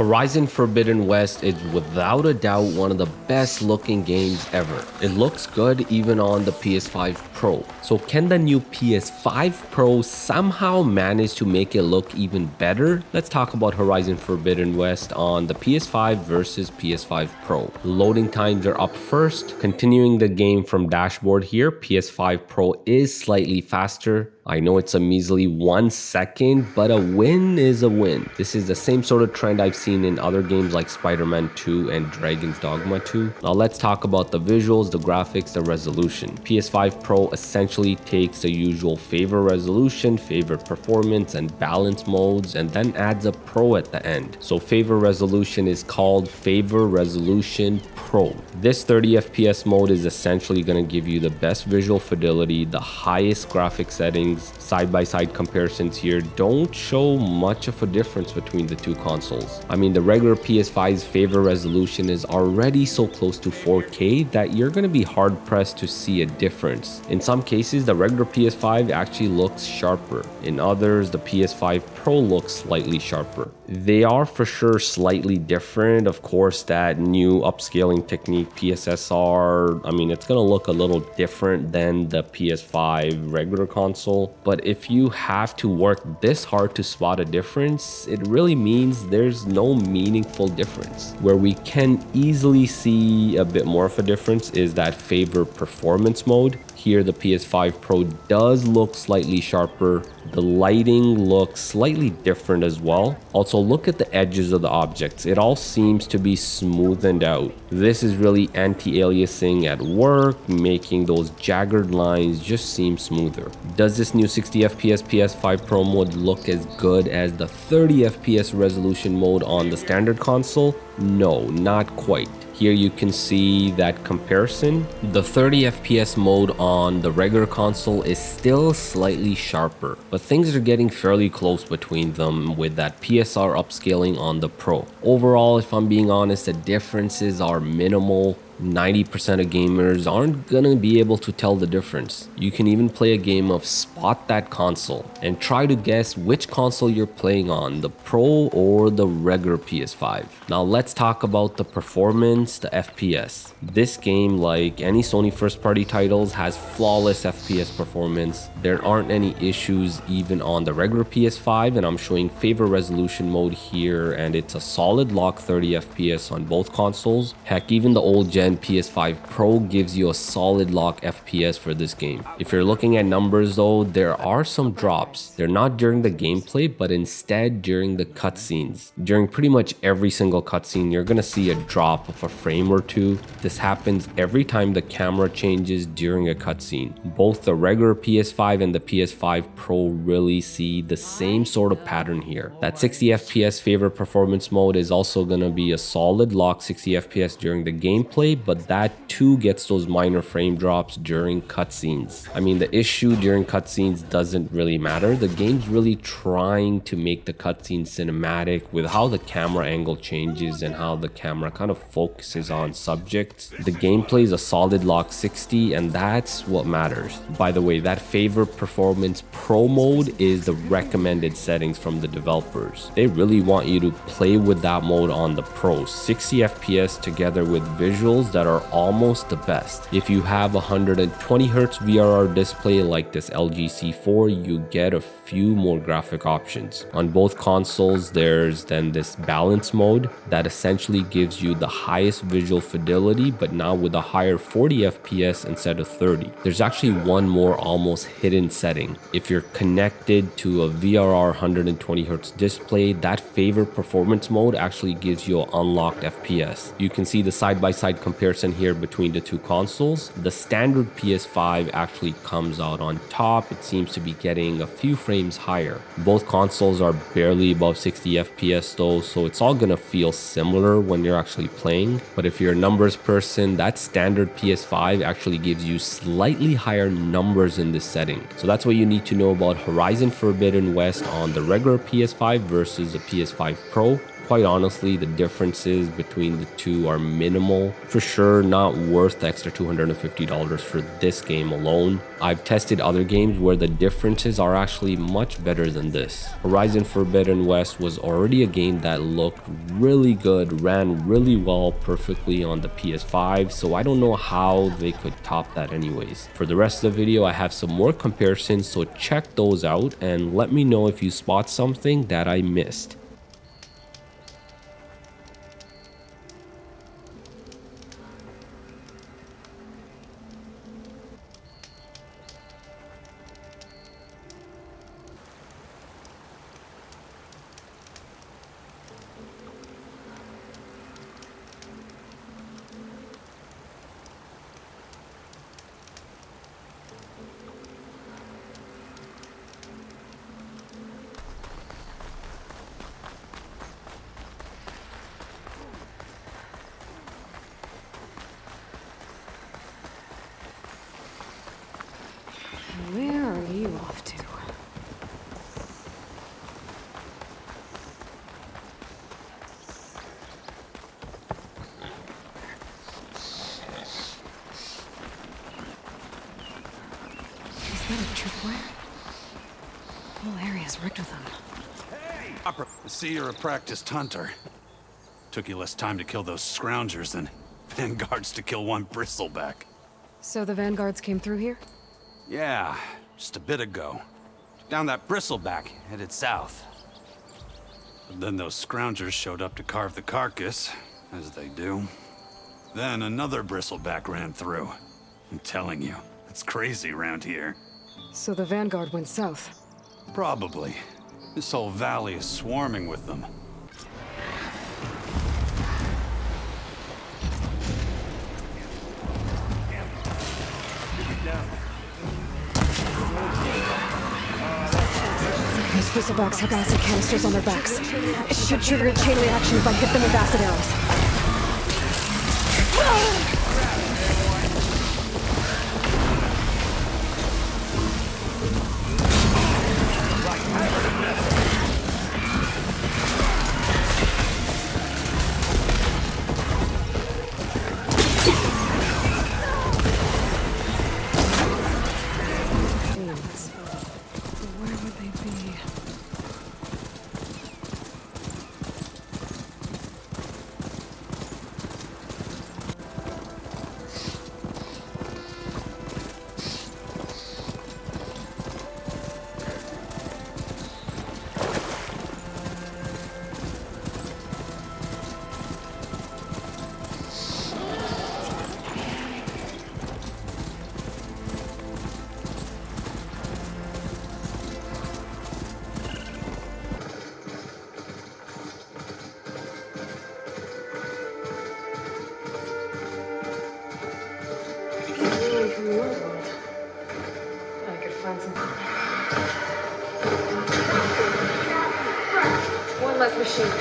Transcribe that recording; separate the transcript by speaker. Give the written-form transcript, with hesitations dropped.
Speaker 1: Horizon Forbidden West is without a doubt one of the best looking games ever. It looks good even on the PS5 Pro. So can the new PS5 Pro somehow manage to make it look even better? Let's talk about Horizon Forbidden West on the PS5 versus PS5 Pro. Loading times are up first. Continuing the game from dashboard here, PS5 Pro is slightly faster. I know it's a measly 1 second, but a win is a win. This is the same sort of trend I've seen in other games like Spider-Man 2 and Dragon's Dogma 2. Now let's talk about the visuals, the graphics, the resolution. PS5 Pro essentially takes the usual favor resolution, favor performance, and balance modes, and then adds a Pro at the end. So favor resolution is called Favor Resolution Pro. This 30 FPS mode is essentially going to give you the best visual fidelity, the highest graphic settings. Side-by-side comparisons here don't show much of a difference between the two consoles. I mean, the regular PS5's favor resolution is already so close to 4K that you're going to be hard-pressed to see a difference. In some cases, the regular PS5 actually looks sharper. In others, the PS5 Pro looks slightly sharper. They are for sure slightly different. Of course, that new upscaling technique, PSSR, I mean, it's going to look a little different than the PS5 regular console. But if you have to work this hard to spot a difference, it really means there's no meaningful difference. Where we can easily see a bit more of a difference is that favor performance mode. Here the PS5 Pro does look slightly sharper. The lighting looks slightly different as well. Also, look at the edges of the objects. It all seems to be smoothened out. This is really anti-aliasing at work, making those jagged lines just seem smoother. Does this new 60 FPS PS5 Pro mode look as good as the 30 FPS resolution mode on the standard console? No, not quite. Here you can see that comparison. The 30 FPS mode on the regular console is still slightly sharper, but things are getting fairly close between them with that PSR upscaling on the Pro. Overall, if I'm being honest, the differences are minimal. 90% of gamers aren't gonna be able to tell the difference. You can even play a game of Spot That Console and try to guess which console you're playing on, the Pro or the regular PS5. Now let's talk about the performance, the FPS. This game, like any Sony first-party titles, has flawless FPS performance. There aren't any issues even on the regular PS5, and I'm showing favor resolution mode here, and it's a solid lock 30 FPS on both consoles. Heck, even the old gen PS5 Pro gives you a solid lock FPS for this game. If you're looking at numbers though, there are some drops. They're not during the gameplay, but instead during the cutscenes. During pretty much every single cutscene, you're gonna see a drop of a frame or two. This happens every time the camera changes during a cutscene. Both the regular PS5 and the PS5 Pro really see the same sort of pattern here. That 60 FPS favor performance mode is also gonna be a solid lock 60 FPS during the gameplay, but that too gets those minor frame drops during cutscenes. I mean, the issue during cutscenes doesn't really matter. The game's really trying to make the cutscene cinematic with how the camera angle changes and how the camera kind of focuses on subjects. The gameplay is a solid lock 60, and that's what matters. By the way, that favor performance Pro mode is the recommended settings from the developers. They really want you to play with that mode on the Pro. 60 FPS together with visuals that are almost the best. If you have a 120 Hz VRR display like this LG C4, you get a few more graphic options. On both consoles, there's then this balance mode that essentially gives you the highest visual fidelity, but now with a higher 40 FPS instead of 30. There's actually one more almost hidden setting. If you're connected to a VRR 120 Hz display, that favor performance mode actually gives you an unlocked FPS. You can see the side-by-side comparison here between the two consoles. The standard PS5 actually comes out on top. It seems to be getting a few frames higher. Both consoles are barely above 60 FPS though, so it's all gonna feel similar when you're actually playing. But if you're a numbers person, that standard PS5 actually gives you slightly higher numbers in this setting. So that's what you need to know about Horizon Forbidden West on the regular PS5 versus the PS5 Pro. Quite honestly, the differences between the two are minimal. For sure, not worth the extra $250 for this game alone. I've tested other games where the differences are actually much better than this. Horizon Forbidden West was already a game that looked really good, ran really well perfectly on the PS5, so I don't know how they could top that anyways. For the rest of the video, I have some more comparisons, so check those out and let me know if you spot something that I missed.
Speaker 2: Where are you off to? Is that a tripwire? The whole area's rigged with them.
Speaker 3: Hey! I see you're a practiced hunter. Took you less time to kill those scroungers than vanguards to kill one bristleback.
Speaker 2: So the vanguards came through here?
Speaker 3: Yeah, just a bit ago. Down that bristleback, headed south. But then those scroungers showed up to carve the carcass, as they do. Then another bristleback ran through. I'm telling you, it's crazy around here.
Speaker 2: So the vanguard went south?
Speaker 3: Probably. This whole valley is swarming with them.
Speaker 2: Those bristlebacks have acid canisters on their backs. It should trigger a chain reaction if I hit them with acid arrows. Where would they be? From the old world. I could find some. One less machine.